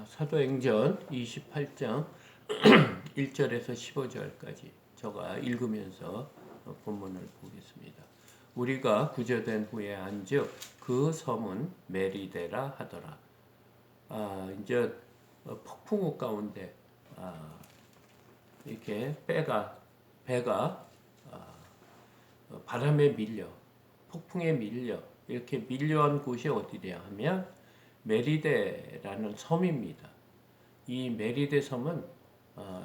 사도행전 28장 1절에서 15절까지 제가 읽으면서 본문을 보겠습니다. 우리가 구제된 후에 안즉 그 섬은 메리데라 하더라. 이제 폭풍우 가운데 이렇게 배가 바람에 밀려 폭풍에 밀려 이렇게 밀려온 곳이 어디냐 하면 메리데라는 섬입니다. 이 메리데 섬은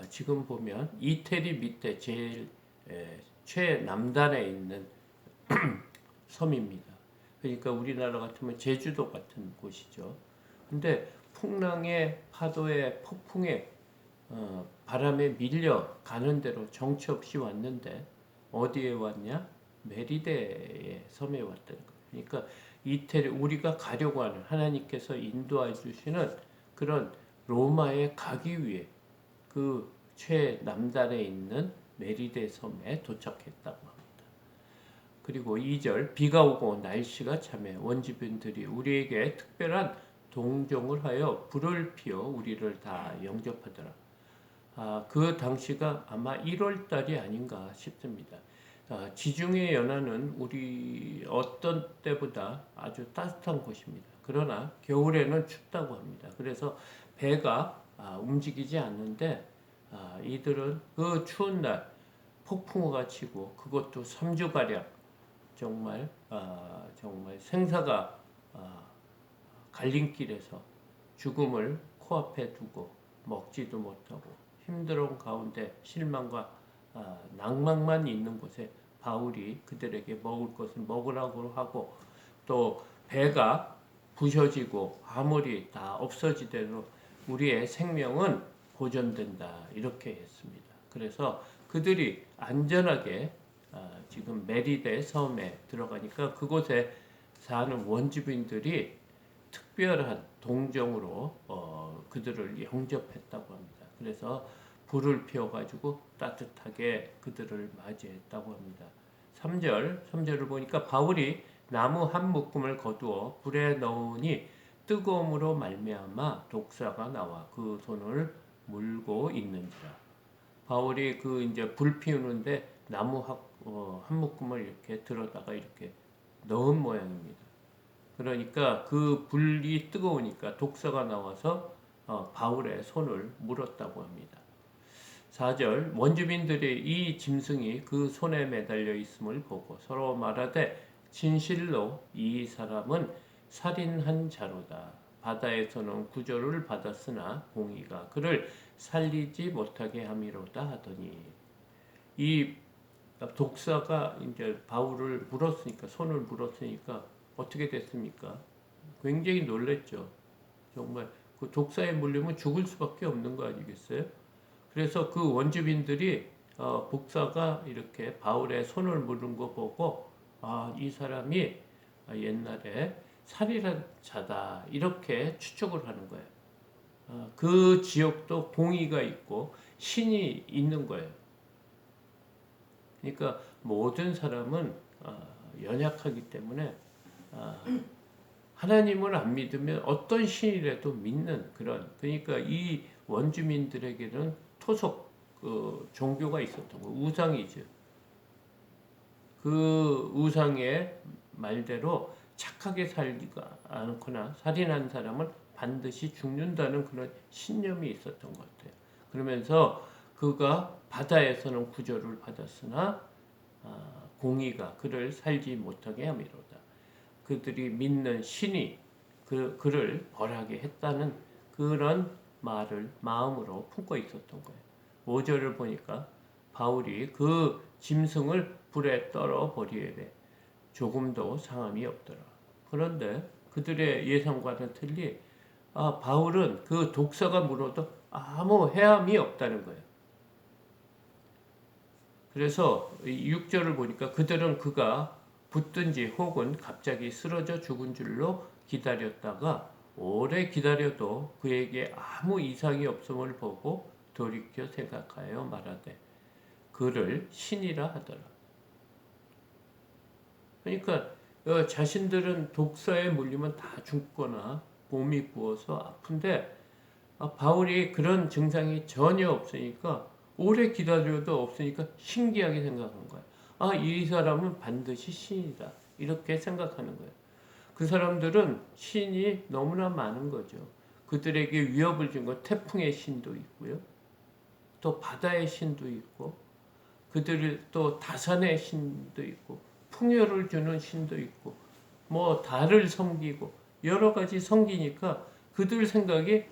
지금 보면 이태리 밑에 제일 최남단에 있는 섬입니다. 그러니까 우리나라 같으면 제주도 같은 곳이죠. 근데 풍랑의 파도의 폭풍에 바람에 밀려 가는 대로 정처 없이 왔는데 어디에 왔냐? 메리데의 섬에 왔다는 거예요. 그러니까 이태리 우리가 가려고 하는 하나님께서 인도해 주시는 그런 로마에 가기 위해 그 최남단에 있는 메리데 섬에 도착했다고 합니다. 그리고 2절 비가 오고 날씨가 참해 원주민들이 우리에게 특별한 동정을 하여 불을 피워 우리를 다 영접하더라. 그 당시가 아마 1월 달이 아닌가 싶습니다. 지중해 연안은 우리 어떤 때보다 아주 따뜻한 곳입니다. 그러나 겨울에는 춥다고 합니다. 그래서 배가 움직이지 않는데 이들은 그 추운 날 폭풍우가 치고 그것도 3주가량 정말 생사가 갈림길에서 죽음을 코앞에 두고 먹지도 못하고 힘든 가운데 실망과 낭만만 있는 곳에 바울이 그들에게 먹을 것을 먹으라고 하고 또 배가 부셔지고 화물이 다 없어지대로 우리의 생명은 보존된다 이렇게 했습니다. 그래서 그들이 안전하게 지금 메리데 섬에 들어가니까 그곳에 사는 원주민들이 특별한 동정으로 그들을 영접했다고 합니다. 그래서 불을 피워가지고 따뜻하게 그들을 맞이했다고 합니다. 3절을 보니까 바울이 나무 한 묶음을 거두어 불에 넣으니 뜨거움으로 말미암아 독사가 나와 그 손을 물고 있는지라. 바울이 그 이제 불 피우는데 나무 한 묶음을 이렇게 들어다가 이렇게 넣은 모양입니다. 그러니까 그 불이 뜨거우니까 독사가 나와서 바울의 손을 물었다고 합니다. 4절 원주민들이 이 짐승이 그 손에 매달려 있음을 보고 서로 말하되 진실로 이 사람은 살인한 자로다. 바다에서는 구조를 받았으나 공의가 그를 살리지 못하게 함이로다 하더니 이 독사가 이제 바울을 물었으니까 손을 물었으니까 어떻게 됐습니까? 굉장히 놀랬죠. 정말 그 독사에 물리면 죽을 수밖에 없는 거 아니겠어요? 그래서 그 원주민들이 복사가 이렇게 바울의 손을 물은 거 보고 이 사람이 옛날에 살인한 자다 이렇게 추측을 하는 거예요. 그 지역도 공의가 있고 신이 있는 거예요. 그러니까 모든 사람은 연약하기 때문에 하나님을 안 믿으면 어떤 신이라도 믿는 그런 그러니까 이 원주민들에게는 토속 종교가 있었던 거 우상이죠. 그 우상의 말대로 착하게 살지가 않거나 살인한 사람은 반드시 죽는다는 그런 신념이 있었던 것 같아요. 그러면서 그가 바다에서는 구조를 받았으나 공의가 그를 살지 못하게 함이로다. 그들이 믿는 신이 그를 벌하게 했다는 그런 말을 마음으로 품고 있었던 거예요. 5절을 보니까 바울이 그 짐승을 불에 떨어 버리되 조금도 상함이 없더라. 그런데 그들의 예상과는 틀리 바울은 그 독사가 물어도 아무 해함이 없다는 거예요. 그래서 6절을 보니까 그들은 그가 붙든지 혹은 갑자기 쓰러져 죽은 줄로 기다렸다가 오래 기다려도 그에게 아무 이상이 없음을 보고 돌이켜 생각하여 말하되 그를 신이라 하더라. 그러니까 자신들은 독사에 물리면 다 죽거나 몸이 부어서 아픈데 바울이 그런 증상이 전혀 없으니까 오래 기다려도 없으니까 신기하게 생각한 거야. 이 사람은 반드시 신이다. 이렇게 생각하는 거예요. 그 사람들은 신이 너무나 많은 거죠. 그들에게 위협을 준 건 태풍의 신도 있고요. 또 바다의 신도 있고, 그들을 또 다산의 신도 있고, 풍요를 주는 신도 있고, 뭐 달을 섬기고 여러 가지 섬기니까 그들 생각이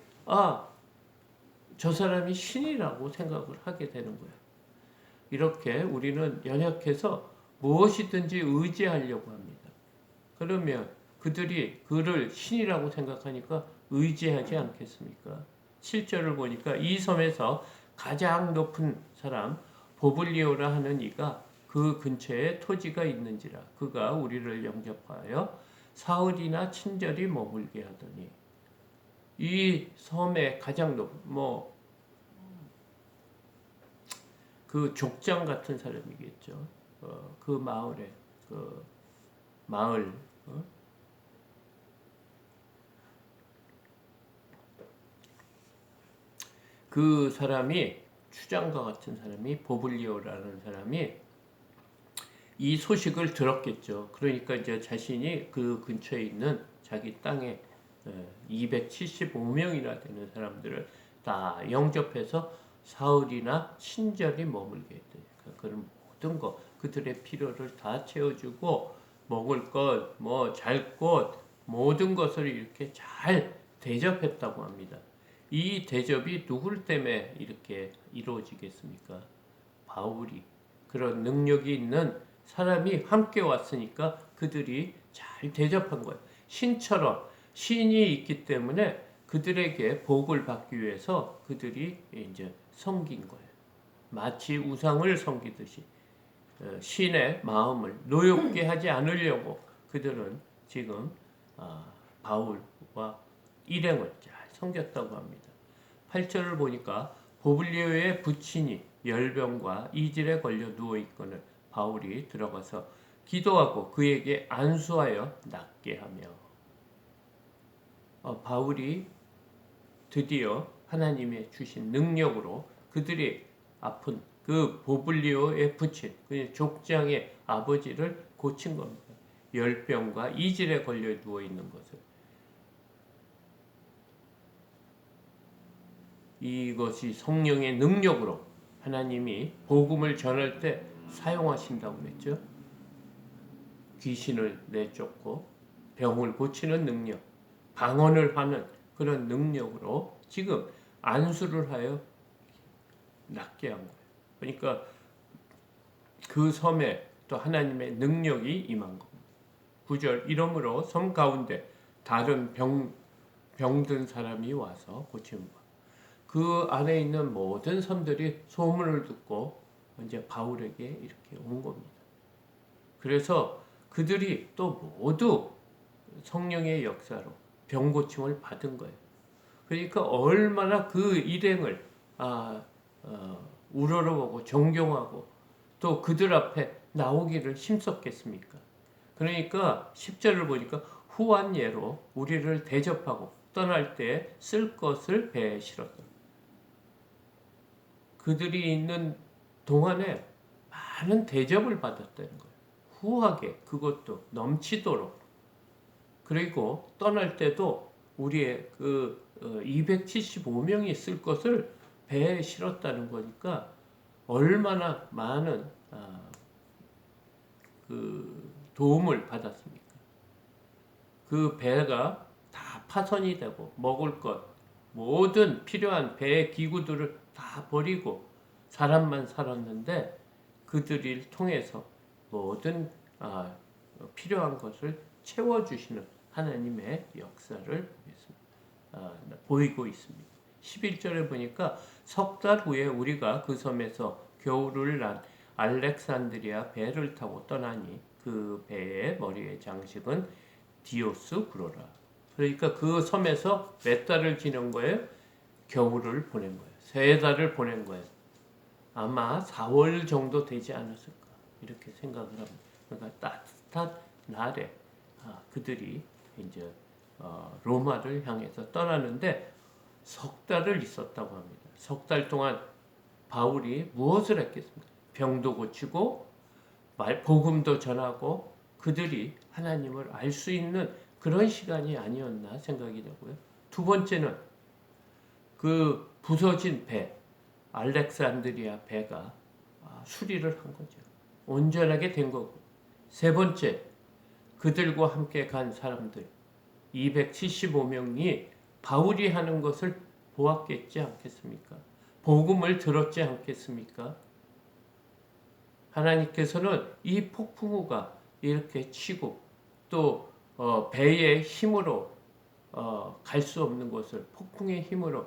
저 사람이 신이라고 생각을 하게 되는 거예요. 이렇게 우리는 연약해서 무엇이든지 의지하려고 합니다. 그러면 그들이 그를 신이라고 생각하니까 의지하지 않겠습니까? 7절을 보니까 이 섬에서 가장 높은 사람 보블리오라 하는 이가 그 근처에 토지가 있는지라 그가 우리를 영접하여 사흘이나 친절히 머물게 하더니 이 섬의 가장 높은 그 족장 같은 사람이겠죠. 그 마을에 그 마을 그 사람이 추장과 같은 사람이 보블리오라는 사람이 이 소식을 들었겠죠. 그러니까 이제 자신이 그 근처에 있는 자기 땅에 275명이나 되는 사람들을 다 영접해서 사흘이나 친절히 머물게 했으니까 그런 모든 것 그들의 필요를 다 채워주고 먹을 것, 뭐 잘 곳 모든 것을 이렇게 잘 대접했다고 합니다. 이 대접이 누굴 때문에 이렇게 이루어지겠습니까? 바울이 그런 능력이 있는 사람이 함께 왔으니까 그들이 잘 대접한 거예요. 신처럼 신이 있기 때문에 그들에게 복을 받기 위해서 그들이 이제 섬긴 거예요. 마치 우상을 섬기듯이 신의 마음을 노엽게 하지 않으려고 그들은 지금 바울과 일행을 잘 섬겼다고 합니다. 8절을 보니까 보블리오의 부친이 열병과 이질에 걸려 누워 있거늘 바울이 들어가서 기도하고 그에게 안수하여 낫게 하며 바울이 드디어 하나님의 주신 능력으로 그들이 아픈 그 보블리오의 부친 그 족장의 아버지를 고친 겁니다. 열병과 이질에 걸려 누워 있는 것을 이것이 성령의 능력으로 하나님이 복음을 전할 때 사용하신다고 그랬죠. 귀신을 내쫓고 병을 고치는 능력, 방언을 하는 그런 능력으로 지금 안수를 하여 낫게 한 거예요. 그러니까 그 섬에 또 하나님의 능력이 임한 겁니다. 9절 이러므로 섬 가운데 다른 병든 사람이 와서 고침을 받고 그 안에 있는 모든 섬들이 소문을 듣고 이제 바울에게 이렇게 온 겁니다. 그래서 그들이 또 모두 성령의 역사로 병 고침을 받은 거예요. 그러니까 얼마나 그 일행을 우러러보고 존경하고 또 그들 앞에 나오기를 힘썼겠습니까? 그러니까 10절을 보니까 후한 예로 우리를 대접하고 떠날 때 쓸 것을 배에 실었다. 그들이 있는 동안에 많은 대접을 받았다는 거예요. 후하게 그것도 넘치도록. 그리고 떠날 때도 우리의 그 275명이 쓸 것을 배에 실었다는 거니까 얼마나 많은 그 도움을 받았습니까? 그 배가 다 파손이 되고 먹을 것 모든 필요한 배의 기구들을 다 버리고 사람만 살았는데 그들을 통해서 모든 필요한 것을 채워주시는 하나님의 역사를 보이고 있습니다. 11절에 보니까 석 달 후에 우리가 그 섬에서 겨울을 난 알렉산드리아 배를 타고 떠나니 그 배의 머리의 장식은 디오스 구로라. 그러니까 그 섬에서 몇 달을 지낸 거예요? 겨울을 보낸 거예요. 3달을 보낸 거예요. 아마 4월 정도 되지 않았을까 이렇게 생각을 합니다. 그러니까 따뜻한 날에 그들이 이제 로마를 향해서 떠나는데 석 달을 있었다고 합니다. 석 달 동안 바울이 무엇을 했겠습니까? 병도 고치고 복음도 전하고 그들이 하나님을 알 수 있는 그런 시간이 아니었나 생각이 되고요. 두 번째는 그 부서진 배, 알렉산드리아 배가 수리를 한 거죠. 온전하게 된 거고. 세 번째, 그들과 함께 간 사람들 275명이 바울이 하는 것을 보았겠지 않겠습니까? 복음을 들었지 않겠습니까? 하나님께서는 이 폭풍우가 이렇게 치고 또 배의 힘으로 갈 수 없는 곳을 폭풍의 힘으로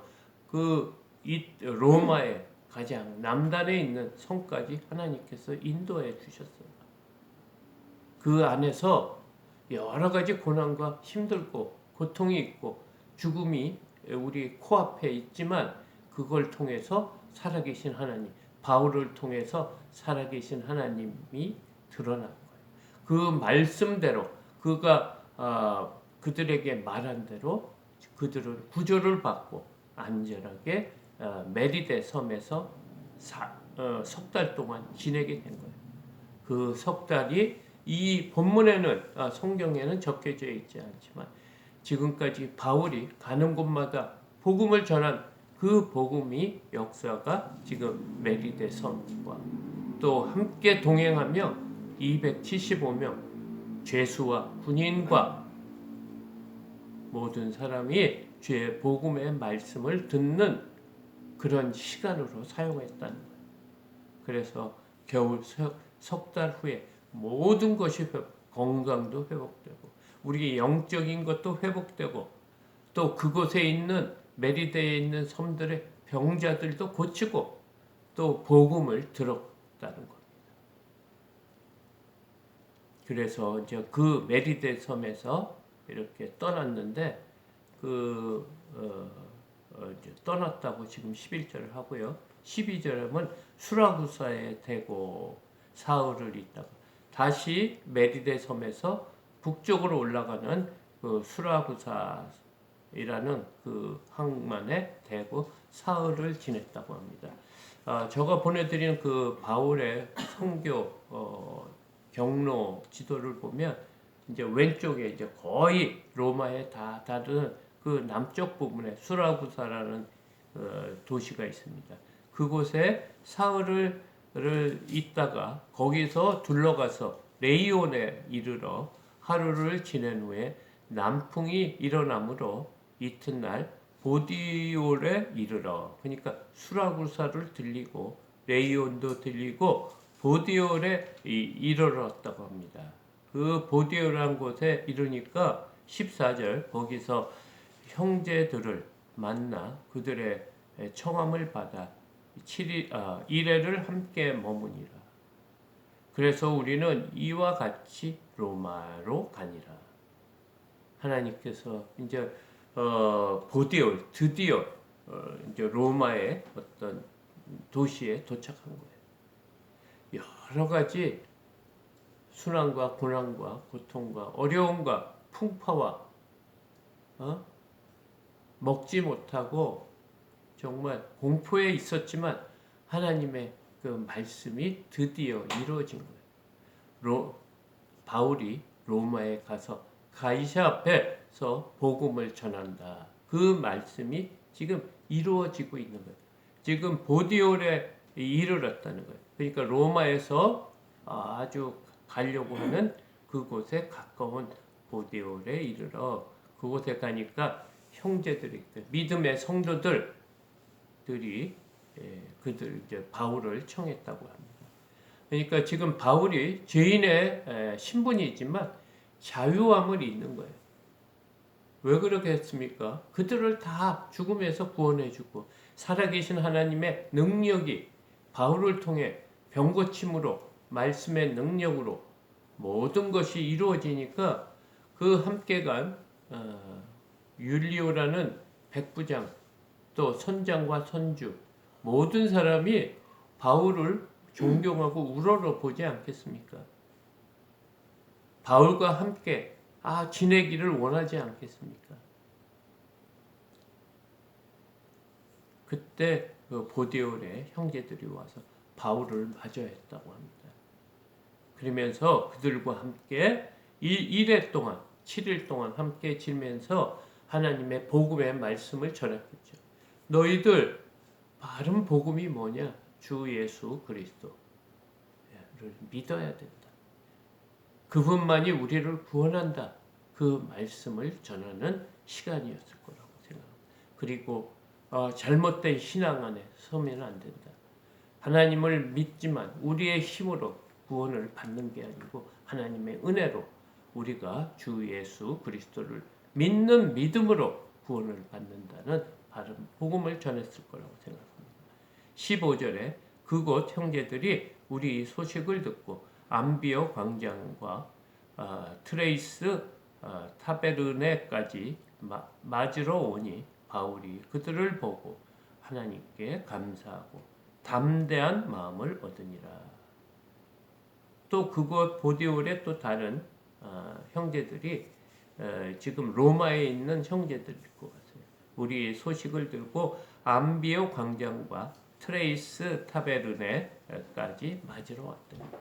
로마의 가장 남단에 있는 성까지 하나님께서 인도해 주셨어요. 그 안에서 여러 가지 고난과 힘들고 고통이 있고 죽음이 우리 코앞에 있지만 그걸 통해서 살아계신 하나님, 바울을 통해서 살아계신 하나님이 드러난 거예요. 그 말씀대로 그들에게 말한 대로 그들은 구조를 받고 안전하게 메리데 섬에서 석 달 동안 지내게 된 거예요. 그 석 달이 이 본문에는 성경에는 적혀져 있지 않지만 지금까지 바울이 가는 곳마다 복음을 전한 그 복음이 역사가 지금 메리데 섬과 또 함께 동행하며 275명 죄수와 군인과 모든 사람이 죄의 복음의 말씀을 듣는 그런 시간으로 사용했다는 거예요. 그래서 겨울 석 달 후에 모든 것이 건강도 회복되고 우리 영적인 것도 회복되고 또 그곳에 있는 메리데에 있는 섬들의 병자들도 고치고 또 복음을 들었다는 겁니다. 그래서 이제 그 메리데 섬에서 이렇게 떠났는데 이제 떠났다고 지금 11절을 하고요. 12절은 수라구사에 대고 사흘을 있다가 다시 메리데 섬에서 북쪽으로 올라가는 그 수라구사이라는 그 항만에 대고 사흘을 지냈다고 합니다. 제가 보내드린 그 바울의 선교 경로 지도를 보면 이제 왼쪽에 이제 거의 로마에 다 다른 그 남쪽 부분에 수라구사라는 도시가 있습니다. 그곳에 사흘을 있다가 거기서 둘러가서 레이온에 이르러 하루를 지낸 후에 남풍이 일어나므로 이튿날 보디올에 이르러 그러니까 수라구사를 들리고 레이온도 들리고 보디올에 이르렀다고 합니다. 그 보디올이라는 곳에 이르니까 14절 거기서 형제들을 만나 그들의 청함을 받아 1회를 함께 머무니라. 그래서 우리는 이와 같이 로마로 가니라. 하나님께서 이제 보디올 드디어 이제 로마의 어떤 도시에 도착한 거예요. 여러 가지 순환과 고난과 고통과 어려움과 풍파와 먹지 못하고 정말 공포에 있었지만 하나님의 그 말씀이 드디어 이루어진 거예요. 바울이 로마에 가서 가이사 앞에서 복음을 전한다. 그 말씀이 지금 이루어지고 있는 거예요. 지금 보디올에 이르렀다는 거예요. 그러니까 로마에서 아주 가려고 하는 그곳에 가까운 보디올에 이르러 그곳에 가니까 형제들이 믿음의 성도들이 그들 이제 바울을 청했다고 합니다. 그러니까 지금 바울이 죄인의 신분이지만 자유함을 잇는 거예요. 왜 그렇게 했습니까? 그들을 다 죽음에서 구원해주고 살아계신 하나님의 능력이 바울을 통해 병고침으로 말씀의 능력으로 모든 것이 이루어지니까 그 함께 간 율리오라는 백부장 또 선장과 선주 모든 사람이 바울을 존경하고 우러러 보지 않겠습니까? 바울과 함께 지내기를 원하지 않겠습니까? 그때 그 보디올의 형제들이 와서 바울을 마저했다고 합니다. 그러면서 그들과 함께 1회 동안 7일 동안 함께 지내면서 하나님의 복음의 말씀을 전했겠죠. 너희들 바른 복음이 뭐냐? 주 예수 그리스도를 믿어야 된다. 그분만이 우리를 구원한다. 그 말씀을 전하는 시간이었을 거라고 생각합니다. 그리고 잘못된 신앙 안에 서면 안 된다. 하나님을 믿지만 우리의 힘으로 구원을 받는 게 아니고 하나님의 은혜로 우리가 주 예수 그리스도를 믿는 믿음으로 구원을 받는다는 바른 복음을 전했을 거라고 생각합니다. 15절에 그곳 형제들이 우리 소식을 듣고 암비오 광장과 트레이스 타베르네까지 맞으러 오니 바울이 그들을 보고 하나님께 감사하고 담대한 마음을 얻으니라. 또 그곳 보디올의 또 다른 형제들이 지금 로마에 있는 형제들일 것 같아요. 우리 소식을 들고 암비오 광장과 트레이스 타베르네까지 맞으러 왔답니다.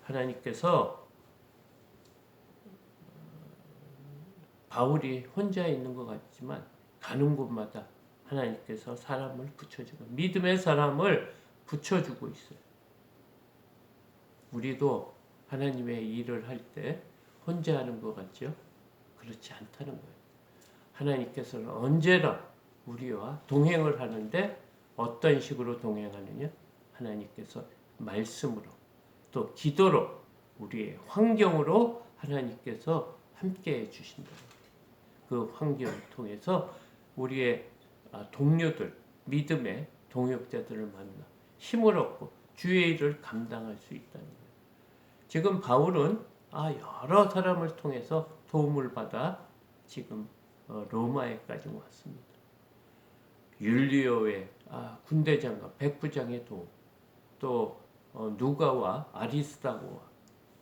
하나님께서 바울이 혼자 있는 것 같지만 가는 곳마다 하나님께서 사람을 붙여주고 믿음의 사람을 붙여주고 있어요. 우리도 하나님의 일을 할 때 혼자 하는 것 같죠? 그렇지 않다는 거예요. 하나님께서는 언제나 우리와 동행을 하는데 어떤 식으로 동행하느냐? 하나님께서 말씀으로 또 기도로 우리의 환경으로 하나님께서 함께해 주신다. 그 환경을 통해서 우리의 동료들, 믿음의 동역자들을 만나 힘을 얻고 주의 일을 감당할 수 있다는 거예요. 지금 바울은 여러 사람을 통해서 도움을 받아 지금 로마에까지 왔습니다. 율리오의 군대장과 백부장의 도움, 또 누가와 아리스다고와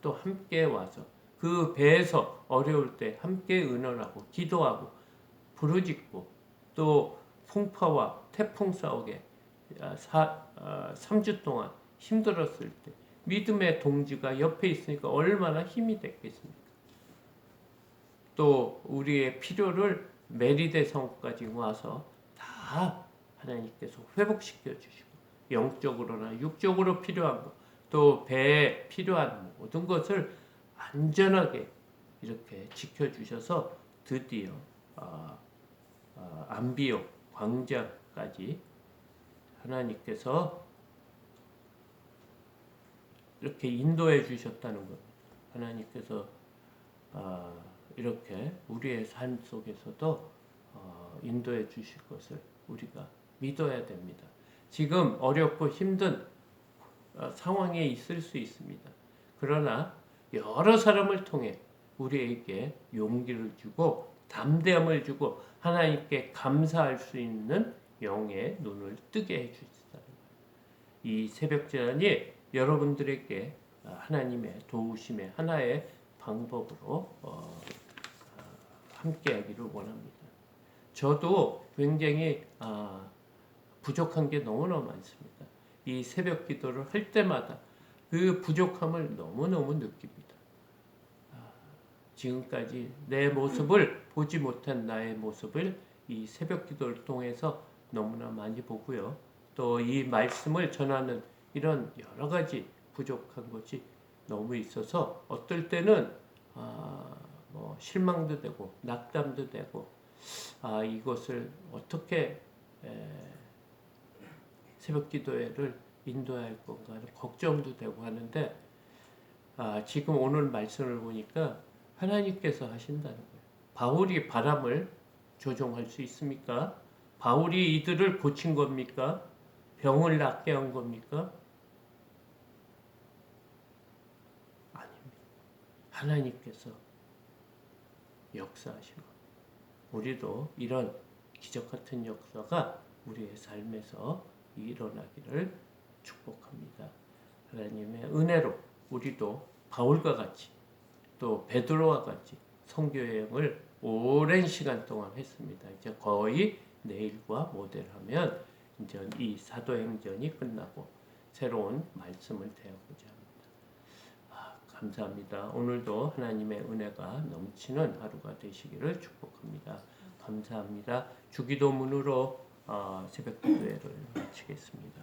또 함께 와서 그 배에서 어려울 때 함께 의논하고 기도하고 부르짖고 또 풍파와 태풍 싸우게 3주 동안 힘들었을 때 믿음의 동지가 옆에 있으니까 얼마나 힘이 됐겠습니까? 또 우리의 필요를 메리데 성까지 와서 다 하나님께서 회복시켜 주시고 영적으로나 육적으로 필요한 것, 또 배에 필요한 모든 것을 안전하게 이렇게 지켜주셔서 드디어 암비오 광장까지 하나님께서 이렇게 인도해 주셨다는 것. 하나님께서 이렇게 우리의 삶 속에서도 인도해 주실 것을 우리가 믿어야 됩니다. 지금 어렵고 힘든 상황에 있을 수 있습니다. 그러나 여러 사람을 통해 우리에게 용기를 주고 담대함을 주고 하나님께 감사할 수 있는 영의 눈을 뜨게 해주시다. 이 새벽 제단이 여러분들에게 하나님의 도우심의 하나의 방법으로 함께하기를 원합니다. 저도 굉장히 부족한 게 너무너무 많습니다. 이 새벽 기도를 할 때마다 그 부족함을 너무너무 느낍니다. 지금까지 내 모습을 보지 못한 나의 모습을 이 새벽 기도를 통해서 너무나 많이 보고요. 또 이 말씀을 전하는 이런 여러 가지 부족한 것이 너무 있어서 어떨 때는 실망도 되고 낙담도 되고 이것을 어떻게 새벽 기도회를 인도할 건가 걱정도 되고 하는데 지금 오늘 말씀을 보니까 하나님께서 하신다는 거예요. 바울이 바람을 조종할 수 있습니까? 바울이 이들을 고친 겁니까? 병을 낫게 한 겁니까? 아닙니다. 하나님께서 역사하신 것. 우리도 이런 기적 같은 역사가 우리의 삶에서 일어나기를 축복합니다. 하나님의 은혜로 우리도 바울과 같이 또 베드로와 같이 선교 여행을 오랜 시간 동안 했습니다. 이제 거의 내일과 모델하면 이제 이 사도행전이 끝나고 새로운 말씀을 대하고자 합니다. 감사합니다. 오늘도 하나님의 은혜가 넘치는 하루가 되시기를 축복합니다. 감사합니다. 주기도문으로 새벽 기도회를 마치겠습니다.